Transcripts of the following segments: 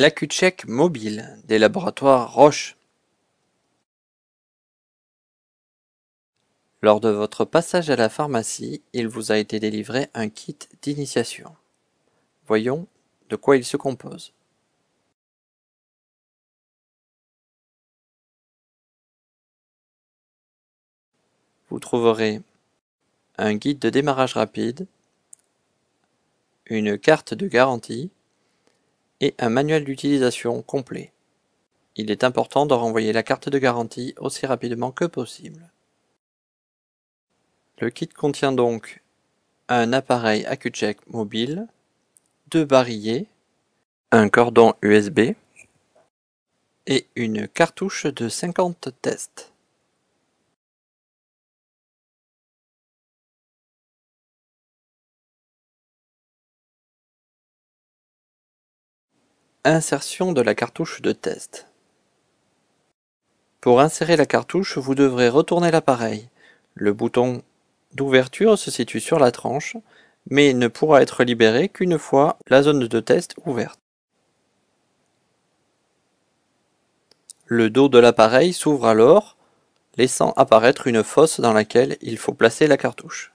L'Accu-Chek mobile des laboratoires Roche. Lors de votre passage à la pharmacie, il vous a été délivré un kit d'initiation. Voyons de quoi il se compose. Vous trouverez un guide de démarrage rapide, une carte de garantie et un manuel d'utilisation complet. Il est important de renvoyer la carte de garantie aussi rapidement que possible. Le kit contient donc un appareil Accu-Chek mobile, 2 barillet, un cordon USB et une cartouche de 50 tests. Insertion de la cartouche de test. Pour insérer la cartouche, vous devrez retourner l'appareil. Le bouton d'ouverture se situe sur la tranche, mais ne pourra être libéré qu'une fois la zone de test ouverte. Le dos de l'appareil s'ouvre alors, laissant apparaître une fosse dans laquelle il faut placer la cartouche.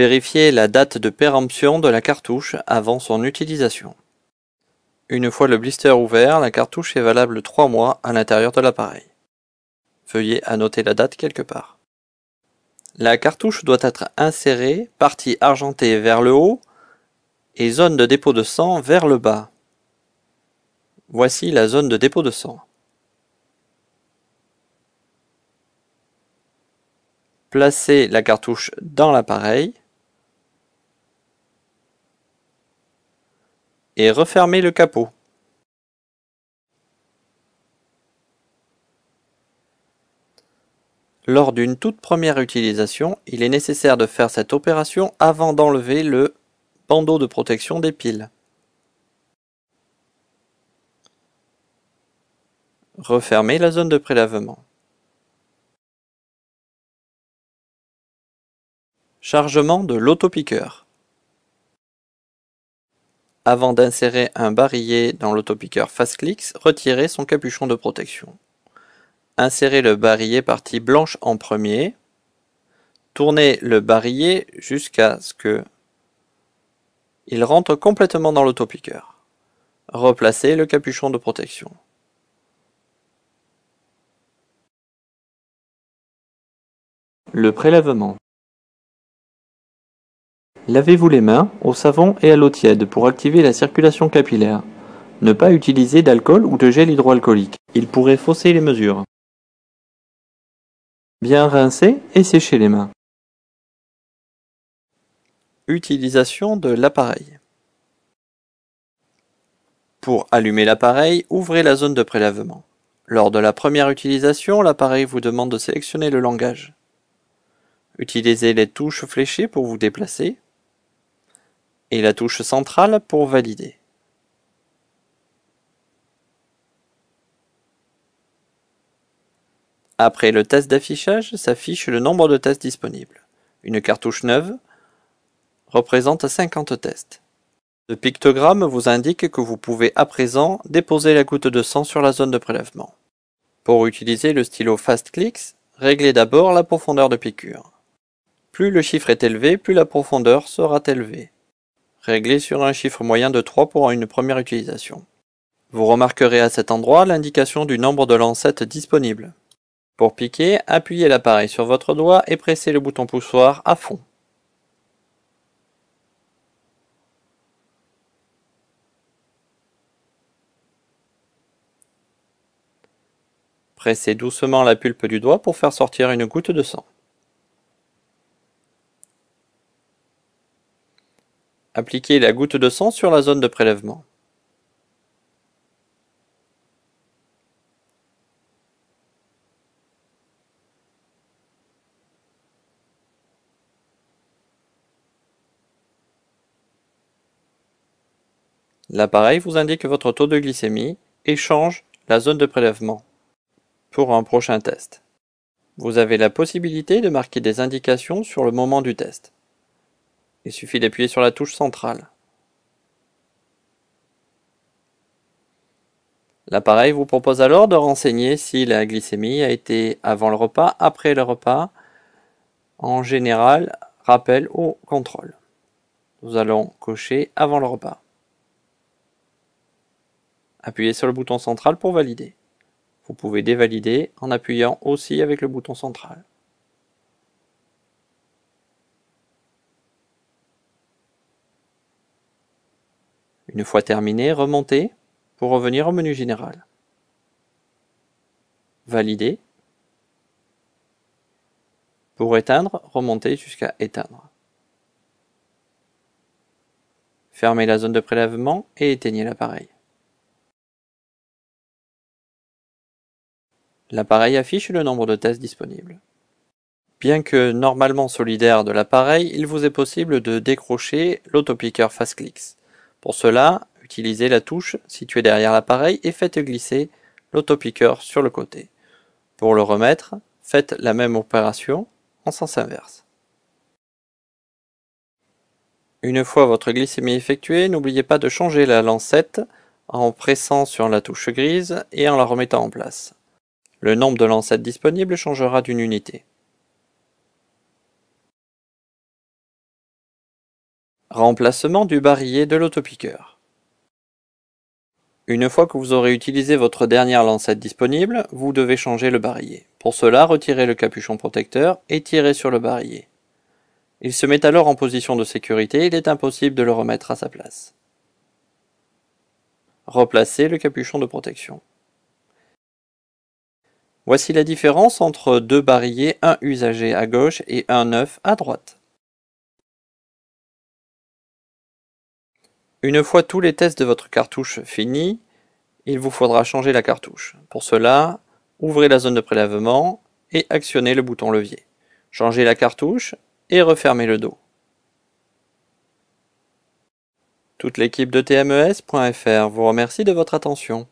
Vérifiez la date de péremption de la cartouche avant son utilisation. Une fois le blister ouvert, la cartouche est valable 3 mois à l'intérieur de l'appareil. Veuillez annoter la date quelque part. La cartouche doit être insérée, partie argentée vers le haut et zone de dépôt de sang vers le bas. Voici la zone de dépôt de sang. Placez la cartouche dans l'appareil et refermez le capot. Lors d'une toute première utilisation, il est nécessaire de faire cette opération avant d'enlever le bandeau de protection des piles. Refermez la zone de prélèvement. Chargement de l'autopiqueur. Avant d'insérer un barillet dans l'autopiqueur FastClicks, retirez son capuchon de protection. Insérez le barillet partie blanche en premier. Tournez le barillet jusqu'à ce que il rentre complètement dans l'autopiqueur. Replacez le capuchon de protection. Le prélèvement. Lavez-vous les mains au savon et à l'eau tiède pour activer la circulation capillaire. Ne pas utiliser d'alcool ou de gel hydroalcoolique. Il pourrait fausser les mesures. Bien rincer et sécher les mains. Utilisation de l'appareil. Pour allumer l'appareil, ouvrez la zone de prélèvement. Lors de la première utilisation, l'appareil vous demande de sélectionner le langage. Utilisez les touches fléchées pour vous déplacer et la touche centrale pour valider. Après le test d'affichage, s'affiche le nombre de tests disponibles. Une cartouche neuve représente 50 tests. Le pictogramme vous indique que vous pouvez à présent déposer la goutte de sang sur la zone de prélèvement. Pour utiliser le stylo FastClicks, réglez d'abord la profondeur de piqûre. Plus le chiffre est élevé, plus la profondeur sera élevée. Réglez sur un chiffre moyen de 3 pour une première utilisation. Vous remarquerez à cet endroit l'indication du nombre de lancettes disponibles. Pour piquer, appuyez l'appareil sur votre doigt et pressez le bouton poussoir à fond. Pressez doucement la pulpe du doigt pour faire sortir une goutte de sang. Appliquez la goutte de sang sur la zone de prélèvement. L'appareil vous indique votre taux de glycémie et change la zone de prélèvement pour un prochain test. Vous avez la possibilité de marquer des indications sur le moment du test. Il suffit d'appuyer sur la touche centrale. L'appareil vous propose alors de renseigner si la glycémie a été avant le repas, après le repas, en général, rappel ou contrôle. Nous allons cocher avant le repas. Appuyez sur le bouton central pour valider. Vous pouvez dévalider en appuyant aussi avec le bouton central. Une fois terminé, remontez pour revenir au menu général. Valider. Pour éteindre, remontez jusqu'à éteindre. Fermez la zone de prélèvement et éteignez l'appareil. L'appareil affiche le nombre de tests disponibles. Bien que normalement solidaire de l'appareil, il vous est possible de décrocher l'autopiqueur FastClicks. Pour cela, utilisez la touche située derrière l'appareil et faites glisser l'autopiqueur sur le côté. Pour le remettre, faites la même opération en sens inverse. Une fois votre glycémie effectuée, n'oubliez pas de changer la lancette en pressant sur la touche grise et en la remettant en place. Le nombre de lancettes disponibles changera d'une unité. Remplacement du barillet de l'autopiqueur. Une fois que vous aurez utilisé votre dernière lancette disponible, vous devez changer le barillet. Pour cela, retirez le capuchon protecteur et tirez sur le barillet. Il se met alors en position de sécurité et il est impossible de le remettre à sa place. Replacez le capuchon de protection. Voici la différence entre deux barillets, un usagé à gauche et un neuf à droite. Une fois tous les tests de votre cartouche finis, il vous faudra changer la cartouche. Pour cela, ouvrez la zone de prélèvement et actionnez le bouton levier. Changez la cartouche et refermez le dos. Toute l'équipe de TMES.fr vous remercie de votre attention.